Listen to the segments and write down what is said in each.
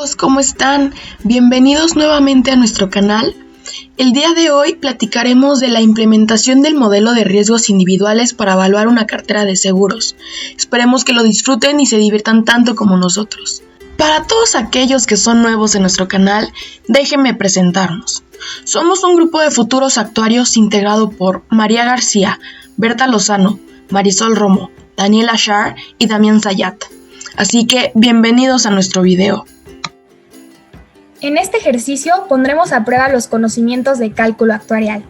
amigos, ¿cómo están? Bienvenidos nuevamente a nuestro canal. El día de hoy platicaremos de la implementación del modelo de riesgos individuales para evaluar una cartera de seguros. Esperemos que lo disfruten y se diviertan tanto como nosotros. Para todos aquellos que son nuevos en nuestro canal, déjenme presentarnos. Somos un grupo de futuros actuarios integrado por María García, Berta Lozano, Marisol Romo, Daniela Shar y Damián Zayat. Así que bienvenidos a nuestro video. En este ejercicio pondremos a prueba los conocimientos de cálculo actuarial.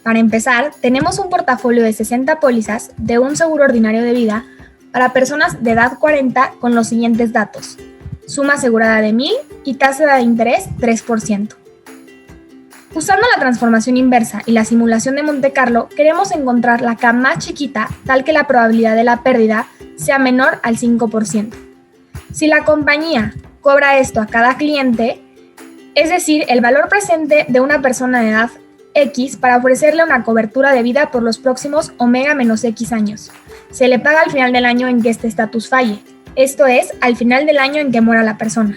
Para empezar, tenemos un portafolio de 60 pólizas de un seguro ordinario de vida para personas de edad 40 con los siguientes datos: suma asegurada de 1,000 y tasa de interés 3%. Usando la transformación inversa y la simulación de Monte Carlo, queremos encontrar la K más chiquita, tal que la probabilidad de la pérdida sea menor al 5%. Si la compañía cobra esto a cada cliente, es decir, el valor presente de una persona de edad X para ofrecerle una cobertura de vida por los próximos omega menos X años, se le paga al final del año en que este estatus falle, esto es, al final del año en que muera la persona.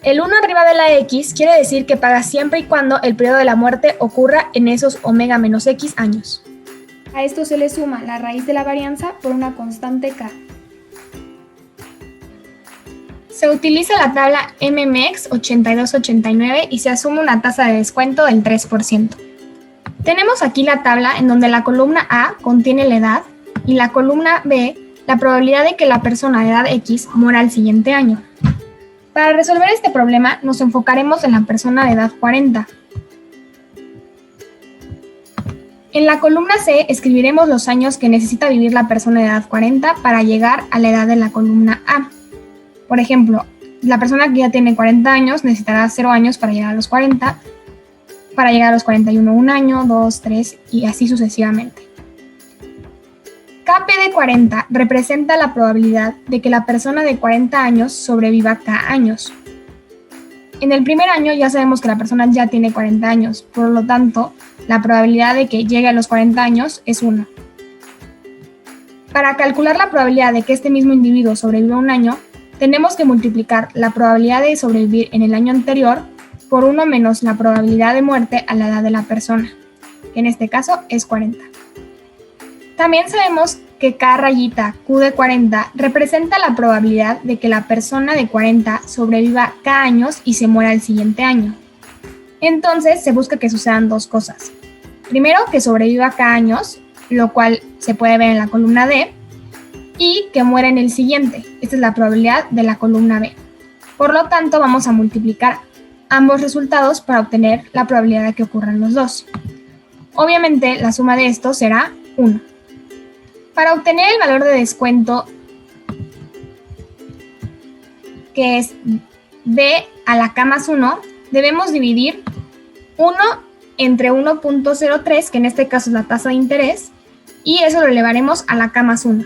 El 1 arriba de la X quiere decir que paga siempre y cuando el periodo de la muerte ocurra en esos omega menos X años. A esto se le suma la raíz de la varianza por una constante K. Se utiliza la tabla MMX 8289 y se asume una tasa de descuento del 3%. Tenemos aquí la tabla en donde la columna A contiene la edad y la columna B la probabilidad de que la persona de edad X muera el siguiente año. Para resolver este problema nos enfocaremos en la persona de edad 40. En la columna C escribiremos los años que necesita vivir la persona de edad 40 para llegar a la edad de la columna A. Por ejemplo, la persona que ya tiene 40 años necesitará 0 años para llegar a los 40, para llegar a los 41 1 año, 2, 3 y así sucesivamente. Kp de 40 representa la probabilidad de que la persona de 40 años sobreviva K años. En el primer año ya sabemos que la persona ya tiene 40 años, por lo tanto, la probabilidad de que llegue a los 40 años es 1. Para calcular la probabilidad de que este mismo individuo sobreviva un año, tenemos que multiplicar la probabilidad de sobrevivir en el año anterior por 1 menos la probabilidad de muerte a la edad de la persona, que en este caso es 40. También sabemos que K rayita Q de 40 representa la probabilidad de que la persona de 40 sobreviva K años y se muera el siguiente año. Entonces se busca que sucedan dos cosas. Primero, que sobreviva K años, lo cual se puede ver en la columna D, y que muera en el siguiente. Esta es la probabilidad de la columna B. Por lo tanto, vamos a multiplicar ambos resultados para obtener la probabilidad de que ocurran los dos. Obviamente, la suma de estos será 1. Para obtener el valor de descuento, que es B a la K más 1, debemos dividir 1 entre 1.03, que en este caso es la tasa de interés, y eso lo elevaremos a la K más 1.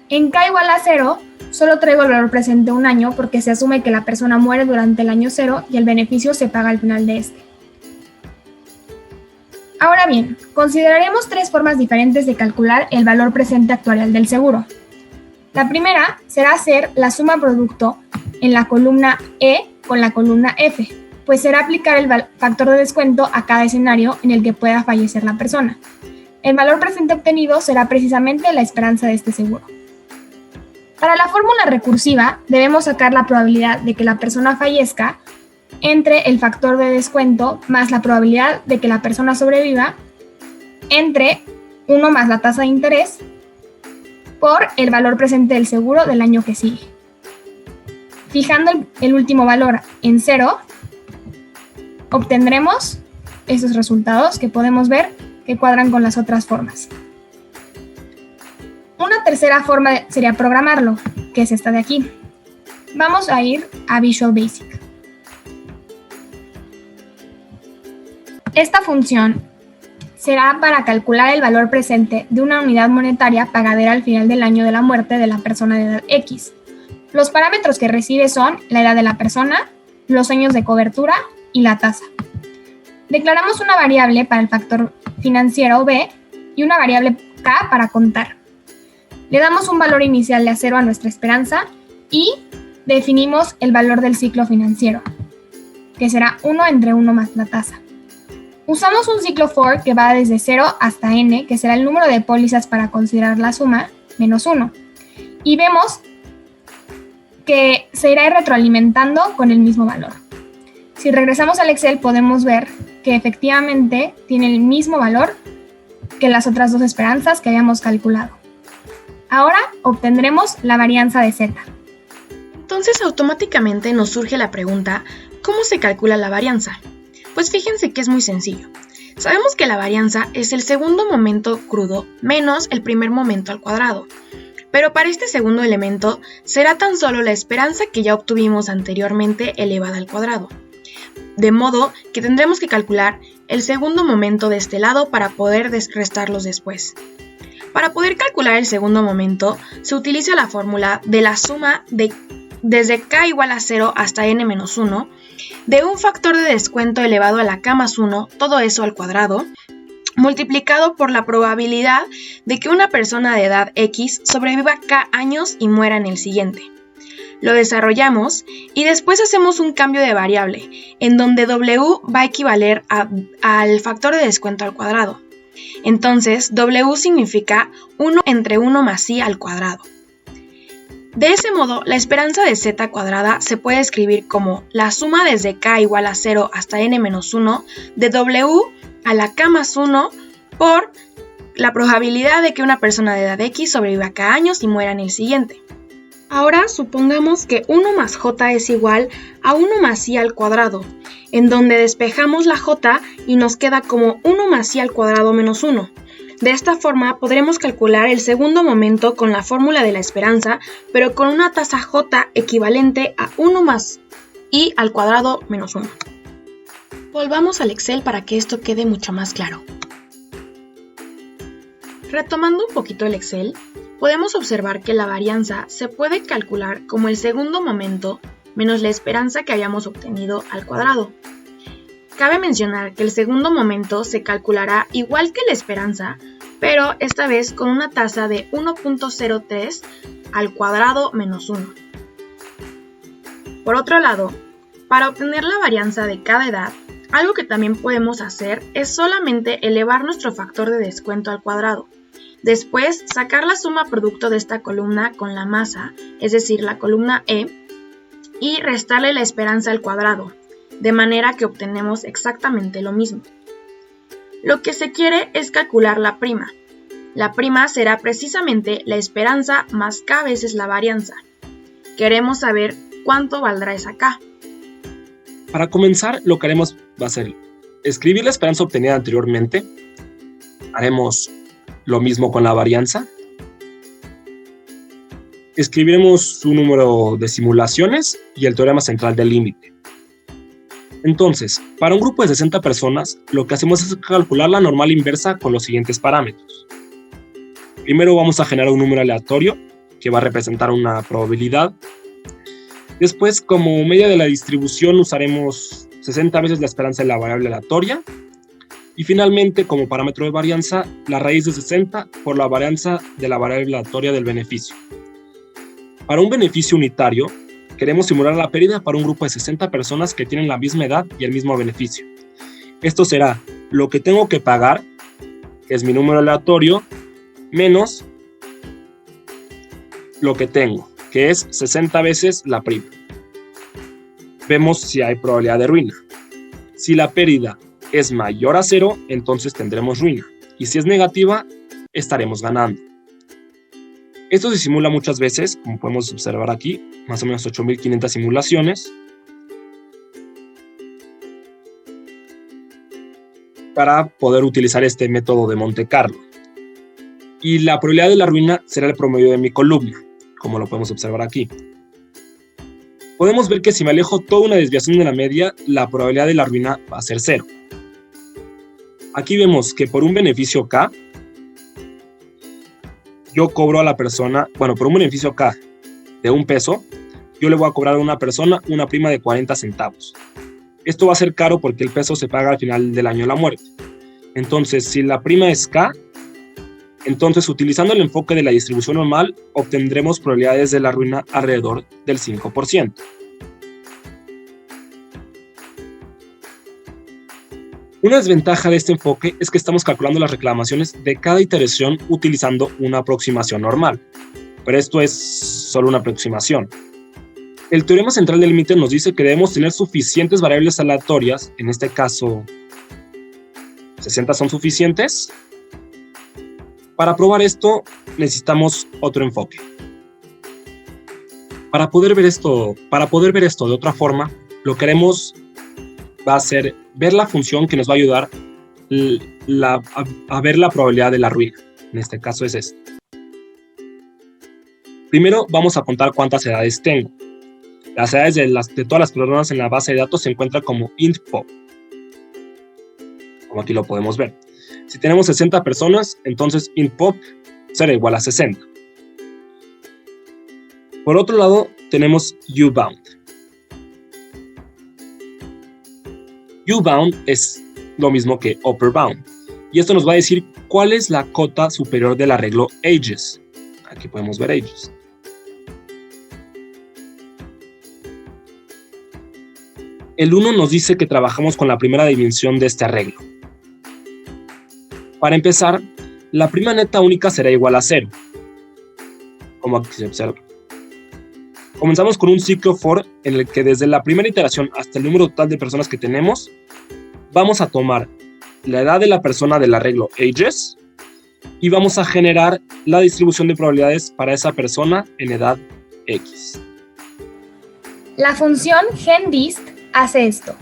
En K igual a 0, solo traigo el valor presente un año porque se asume que la persona muere durante el año 0 y el beneficio se paga al final de este. Ahora bien, consideraremos 3 formas diferentes de calcular el valor presente actuarial del seguro. La primera será hacer la suma producto en la columna E con la columna F, pues será aplicar el factor de descuento a cada escenario en el que pueda fallecer la persona. El valor presente obtenido será precisamente la esperanza de este seguro. Para la fórmula recursiva, debemos sacar la probabilidad de que la persona fallezca entre el factor de descuento más la probabilidad de que la persona sobreviva entre 1 más la tasa de interés por el valor presente del seguro del año que sigue. Fijando el último valor en 0, obtendremos esos resultados que podemos ver que cuadran con las otras formas. Una tercera forma sería programarlo, que es esta de aquí. Vamos a ir a Visual Basic. Esta función será para calcular el valor presente de una unidad monetaria pagadera al final del año de la muerte de la persona de edad X. Los parámetros que recibe son la edad de la persona, los años de cobertura y la tasa. Declaramos una variable para el factor financiero B y una variable K para contar. Le damos un valor inicial de 0 a nuestra esperanza y definimos el valor del ciclo financiero, que será 1 entre 1 más la tasa. Usamos un ciclo for que va desde 0 hasta n, que será el número de pólizas para considerar la suma, menos 1. Y vemos que se irá retroalimentando con el mismo valor. Si regresamos al Excel podemos ver que efectivamente tiene el mismo valor que las otras dos esperanzas que habíamos calculado. Ahora obtendremos la varianza de z. Entonces automáticamente nos surge la pregunta, ¿cómo se calcula la varianza? Pues fíjense que es muy sencillo. Sabemos que la varianza es el segundo momento crudo menos el primer momento al cuadrado. Pero para este segundo elemento será tan solo la esperanza que ya obtuvimos anteriormente elevada al cuadrado. De modo que tendremos que calcular el segundo momento de este lado para poder restarlos después. Para poder calcular el segundo momento se utiliza la fórmula de la suma desde k igual a 0 hasta n menos 1 de un factor de descuento elevado a la k más 1, todo eso al cuadrado, multiplicado por la probabilidad de que una persona de edad X sobreviva K años y muera en el siguiente. Lo desarrollamos y después hacemos un cambio de variable, en donde W va a equivaler al factor de descuento al cuadrado. Entonces, W significa 1 entre 1 más I al cuadrado. De ese modo, la esperanza de z cuadrada se puede escribir como la suma desde k igual a 0 hasta n menos 1 de W a la k más 1 por la probabilidad de que una persona de edad X sobreviva K años y muera en el siguiente. Ahora supongamos que 1 más j es igual a 1 más i al cuadrado, en donde despejamos la j y nos queda como 1 más i al cuadrado menos 1. De esta forma podremos calcular el segundo momento con la fórmula de la esperanza, pero con una tasa j equivalente a 1 más i al cuadrado menos 1. Volvamos al Excel para que esto quede mucho más claro. Retomando un poquito el Excel, podemos observar que la varianza se puede calcular como el segundo momento menos la esperanza que habíamos obtenido al cuadrado. Cabe mencionar que el segundo momento se calculará igual que la esperanza, pero esta vez con una tasa de 1.03 al cuadrado menos 1. Por otro lado, para obtener la varianza de cada edad, algo que también podemos hacer es solamente elevar nuestro factor de descuento al cuadrado. Después, sacar la suma producto de esta columna con la masa, es decir, la columna E, y restarle la esperanza al cuadrado, de manera que obtenemos exactamente lo mismo. Lo que se quiere es calcular la prima. La prima será precisamente la esperanza más k veces la varianza. Queremos saber cuánto valdrá esa k. Para comenzar, lo que haremos va a ser escribir la esperanza obtenida anteriormente. Haremos lo mismo con la varianza. Escribiremos su número de simulaciones y el teorema central del límite. Entonces, para un grupo de 60 personas, lo que hacemos es calcular la normal inversa con los siguientes parámetros. Primero vamos a generar un número aleatorio que va a representar una probabilidad. Después, como media de la distribución, usaremos 60 veces la esperanza de la variable aleatoria. Y finalmente, como parámetro de varianza, la raíz de 60 por la varianza de la variable aleatoria del beneficio. Para un beneficio unitario, queremos simular la pérdida para un grupo de 60 personas que tienen la misma edad y el mismo beneficio. Esto será lo que tengo que pagar, que es mi número aleatorio, menos lo que tengo, que es 60 veces la prima. Vemos si hay probabilidad de ruina. Si la pérdida es mayor a 0, entonces tendremos ruina. Y si es negativa, estaremos ganando. Esto se simula muchas veces, como podemos observar aquí, más o menos 8.500 simulaciones. Para poder utilizar este método de Monte Carlo. Y la probabilidad de la ruina será el promedio de mi columna, como lo podemos observar aquí. Podemos ver que si me alejo toda una desviación de la media, la probabilidad de la ruina va a ser 0. Aquí vemos que por un beneficio K, yo cobro a la persona, por un beneficio K de $1, yo le voy a cobrar a una persona una prima de 40 centavos. Esto va a ser caro porque el peso se paga al final del año de la muerte. Entonces, si la prima es K, entonces utilizando el enfoque de la distribución normal, obtendremos probabilidades de la ruina alrededor del 5%. Una desventaja de este enfoque es que estamos calculando las reclamaciones de cada iteración utilizando una aproximación normal, pero esto es solo una aproximación. El teorema central del límite nos dice que debemos tener suficientes variables aleatorias, en este caso 60 son suficientes. Para probar esto necesitamos otro enfoque. Para poder ver esto de otra forma, lo que haremos va a ser ver la función que nos va a ayudar a ver la probabilidad de la ruina. En este caso es esta. Primero vamos a contar cuántas edades tengo. Las edades de todas las personas en la base de datos se encuentran como int pop, como aquí lo podemos ver. Si tenemos 60 personas, entonces int pop será igual a 60. Por otro lado, tenemos ubound. Ubound es lo mismo que upper bound, y esto nos va a decir cuál es la cota superior del arreglo ages. Aquí podemos ver ages. El 1 nos dice que trabajamos con la primera dimensión de este arreglo. Para empezar, la prima neta única será igual a 0, como aquí se observa. Comenzamos con un ciclo for en el que desde la primera iteración hasta el número total de personas que tenemos, vamos a tomar la edad de la persona del arreglo ages y vamos a generar la distribución de probabilidades para esa persona en edad X. La función GenDist hace esto.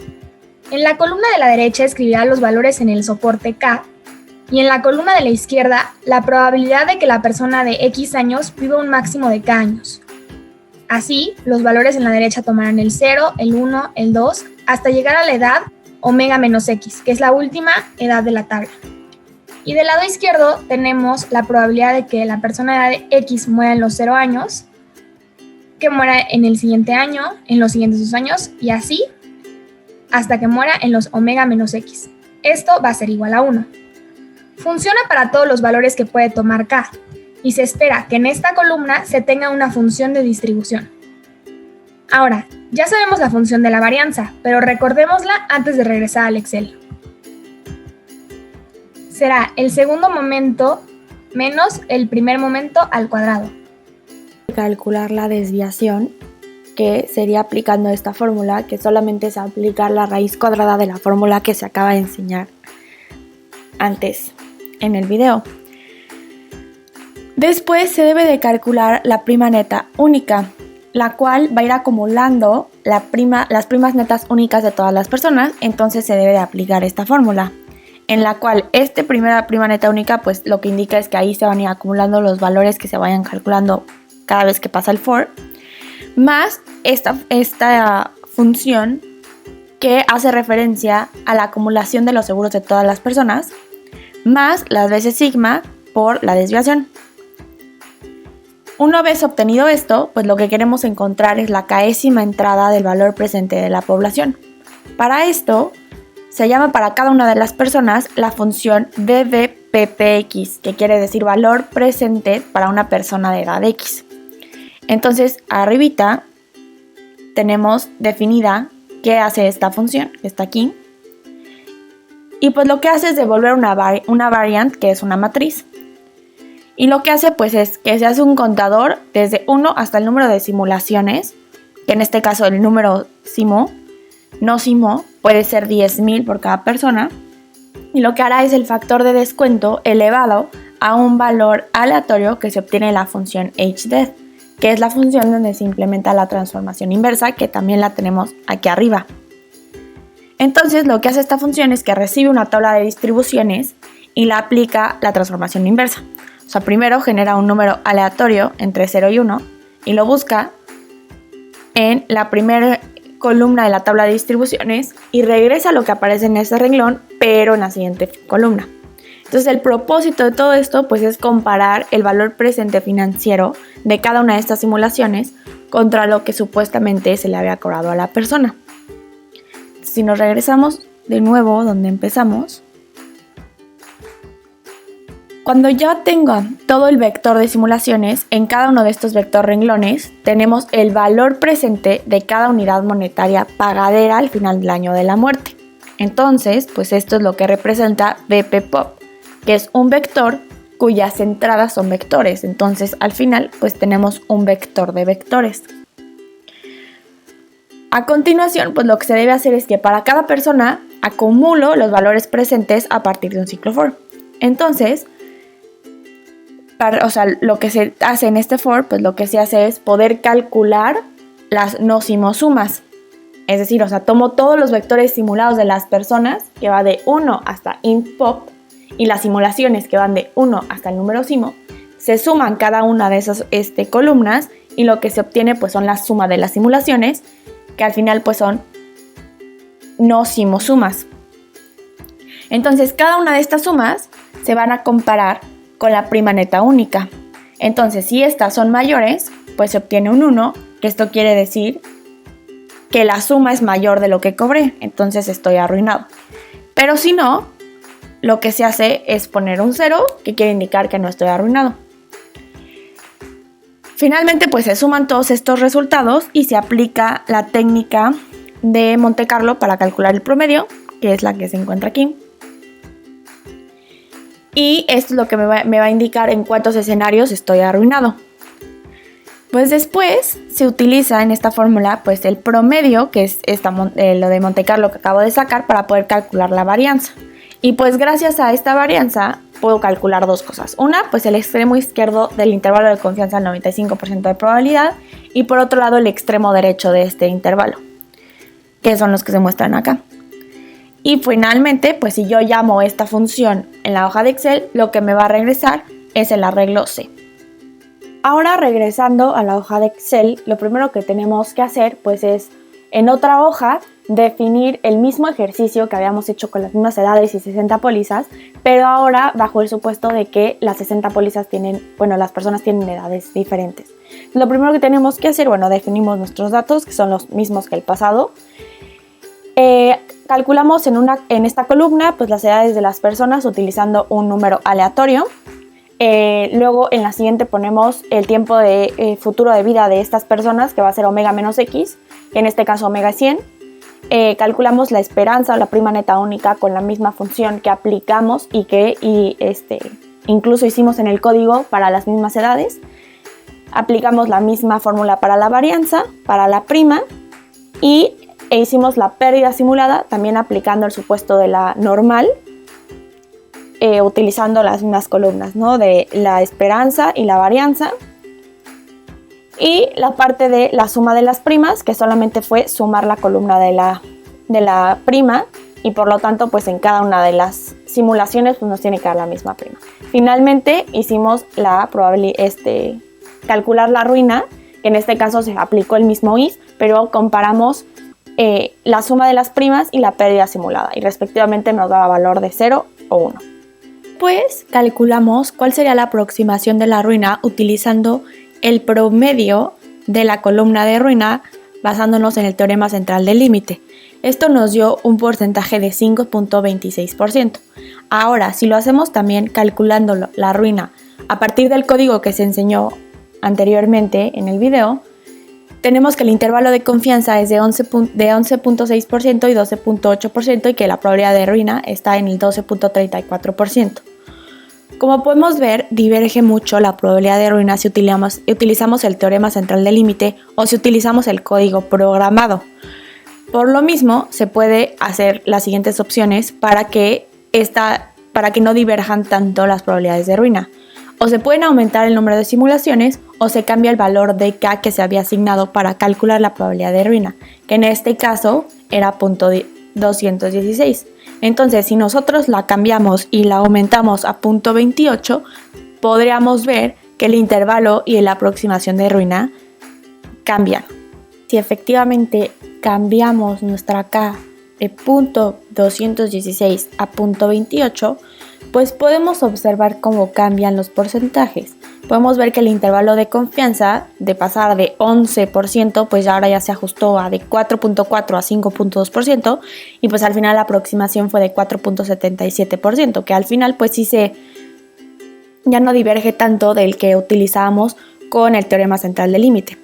En la columna de la derecha escribirá los valores en el soporte K y en la columna de la izquierda la probabilidad de que la persona de X años viva un máximo de K años. Así, los valores en la derecha tomarán el 0, el 1, el 2, hasta llegar a la edad omega menos X, que es la última edad de la tabla. Y del lado izquierdo tenemos la probabilidad de que la persona de X muera en los 0 años, que muera en el siguiente año, en los siguientes 2 años, y así hasta que muera en los omega menos X. Esto va a ser igual a 1. Funciona para todos los valores que puede tomar K, y se espera que en esta columna se tenga una función de distribución. Ahora, ya sabemos la función de la varianza, pero recordémosla antes de regresar al Excel. Será el segundo momento menos el primer momento al cuadrado. Calcular la desviación, que sería aplicando esta fórmula, que solamente es aplicar la raíz cuadrada de la fórmula que se acaba de enseñar antes en el video. Después se debe de calcular la prima neta única, la cual va a ir acumulando las primas netas únicas de todas las personas, entonces se debe de aplicar esta fórmula, en la cual primera prima neta única, pues lo que indica es que ahí se van a ir acumulando los valores que se vayan calculando cada vez que pasa el for, más esta función que hace referencia a la acumulación de los seguros de todas las personas, más las veces sigma por la desviación. Una vez obtenido esto, pues lo que queremos encontrar es la késima entrada del valor presente de la población. Para esto, se llama para cada una de las personas la función dvppx, que quiere decir valor presente para una persona de edad X. Entonces, arribita tenemos definida qué hace esta función, que está aquí. Y pues lo que hace es devolver una variant, que es una matriz. Y lo que hace pues es que se hace un contador desde 1 hasta el número de simulaciones, que en este caso el número no simo, puede ser 10,000 por cada persona. Y lo que hará es el factor de descuento elevado a un valor aleatorio que se obtiene en la función hdef, que es la función donde se implementa la transformación inversa, que también la tenemos aquí arriba. Entonces lo que hace esta función es que recibe una tabla de distribuciones y la aplica la transformación inversa. O sea, primero genera un número aleatorio entre 0 y 1 y lo busca en la primera columna de la tabla de distribuciones y regresa a lo que aparece en ese renglón, pero en la siguiente columna. Entonces, el propósito de todo esto pues es comparar el valor presente financiero de cada una de estas simulaciones contra lo que supuestamente se le había cobrado a la persona. Si nos regresamos de nuevo donde empezamos, cuando ya tenga todo el vector de simulaciones, en cada uno de estos vector renglones tenemos el valor presente de cada unidad monetaria pagadera al final del año de la muerte. Entonces, pues esto es lo que representa VP-Pop, que es un vector cuyas entradas son vectores. Entonces, al final, pues tenemos un vector de vectores. A continuación, pues lo que se debe hacer es que para cada persona acumulo los valores presentes a partir de un ciclo for. Entonces, lo que se hace en este for, pues lo que se hace es poder calcular las no simosumas. Es decir, tomo todos los vectores simulados de las personas, que va de 1 hasta int pop, y las simulaciones que van de 1 hasta el número simo, se suman cada una de esas columnas, y lo que se obtiene pues son la suma de las simulaciones, que al final pues son no simosumas. Entonces cada una de estas sumas se van a comparar con la prima neta única. Entonces si estas son mayores, pues se obtiene un 1, que esto quiere decir que la suma es mayor de lo que cobré, entonces estoy arruinado. Pero si no, lo que se hace es poner un 0, que quiere indicar que no estoy arruinado. Finalmente, pues se suman todos estos resultados y se aplica la técnica de Monte Carlo para calcular el promedio, que es la que se encuentra aquí. Y esto es lo que me va a indicar en cuántos escenarios estoy arruinado. Pues después se utiliza en esta fórmula pues el promedio, que es lo de Monte Carlo que acabo de sacar, para poder calcular la varianza. Y pues gracias a esta varianza puedo calcular dos cosas. Una, pues el extremo izquierdo del intervalo de confianza al 95% de probabilidad, y por otro lado el extremo derecho de este intervalo, que son los que se muestran acá. Y finalmente, pues si yo llamo esta función en la hoja de Excel, lo que me va a regresar es el arreglo C. Ahora, regresando a la hoja de Excel, lo primero que tenemos que hacer pues es, en otra hoja, definir el mismo ejercicio que habíamos hecho con las mismas edades y 60 pólizas, pero ahora bajo el supuesto de que las 60 pólizas las personas tienen edades diferentes. Lo primero que tenemos que hacer, definimos nuestros datos, que son los mismos que el pasado. Calculamos en esta columna pues las edades de las personas utilizando un número aleatorio. Luego en la siguiente ponemos el tiempo de futuro de vida de estas personas, que va a ser omega menos x, que en este caso omega es 100. Calculamos la esperanza o la prima neta única con la misma función que aplicamos y incluso hicimos en el código para las mismas edades. Aplicamos la misma fórmula para la varianza, para la prima, e hicimos la pérdida simulada también aplicando el supuesto de la normal, utilizando las mismas columnas, ¿no? De la esperanza y la varianza. Y la parte de la suma de las primas, que solamente fue sumar la columna de la prima, y por lo tanto pues en cada una de las simulaciones pues nos tiene que dar la misma prima. Finalmente hicimos calcular la ruina, que en este caso se aplicó el mismo if, pero comparamos la suma de las primas y la pérdida simulada, y respectivamente nos daba valor de 0 o 1. Pues calculamos cuál sería la aproximación de la ruina utilizando el promedio de la columna de ruina basándonos en el teorema central del límite. Esto nos dio un porcentaje de 5.26%. Ahora, si lo hacemos también calculando la ruina a partir del código que se enseñó anteriormente en el video, tenemos que el intervalo de confianza es de 11.6% y 12.8%, y que la probabilidad de ruina está en el 12.34%. Como podemos ver, diverge mucho la probabilidad de ruina si utilizamos el teorema central del límite o si utilizamos el código programado. Por lo mismo, se puede hacer las siguientes opciones para que no diverjan tanto las probabilidades de ruina. O se pueden aumentar el número de simulaciones, o se cambia el valor de K que se había asignado para calcular la probabilidad de ruina, que en este caso era 0.216. Entonces, si nosotros la cambiamos y la aumentamos a 0.28, podríamos ver que el intervalo y la aproximación de ruina cambian. Si efectivamente cambiamos nuestra K de 0.216 a 0.28, pues podemos observar cómo cambian los porcentajes. Podemos ver que el intervalo de confianza, de pasar de 11%, pues ahora ya se ajustó a de 4.4 a 5.2%, y pues al final la aproximación fue de 4.77%, que al final pues ya no diverge tanto del que utilizábamos con el teorema central del límite.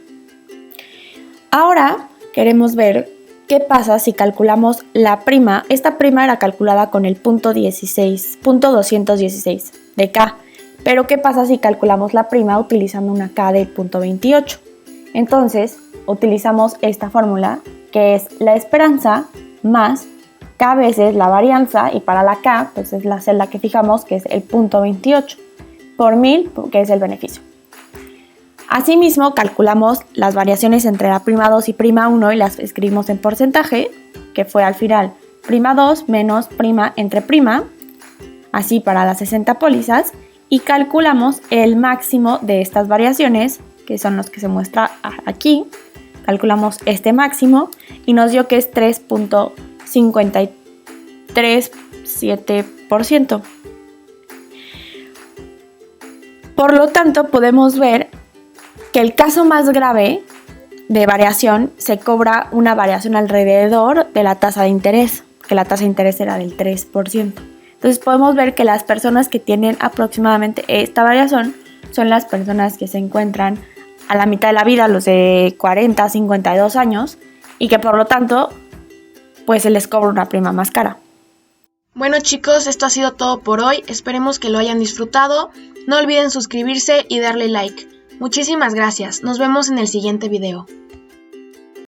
Ahora queremos ver ¿qué pasa si calculamos la prima? Esta prima era calculada con el punto 216 de K. Pero ¿qué pasa si calculamos la prima utilizando una K del punto 28? Entonces, utilizamos esta fórmula, que es la esperanza más K veces la varianza, y para la K, pues es la celda que fijamos, que es el punto 28, por 1000, que es el beneficio. Asimismo, calculamos las variaciones entre la prima 2 y prima 1 y las escribimos en porcentaje, que fue al final prima 2 menos prima entre prima, así para las 60 pólizas, y calculamos el máximo de estas variaciones, que son los que se muestra aquí. Calculamos este máximo y nos dio que es 3.537%. Por lo tanto, podemos ver que el caso más grave de variación se cobra una variación alrededor de la tasa de interés, que la tasa de interés era del 3%. Entonces podemos ver que las personas que tienen aproximadamente esta variación son las personas que se encuentran a la mitad de la vida, los de 40 a 52 años, y que por lo tanto pues se les cobra una prima más cara. Bueno chicos, esto ha sido todo por hoy, esperemos que lo hayan disfrutado, no olviden suscribirse y darle like. Muchísimas gracias, nos vemos en el siguiente video.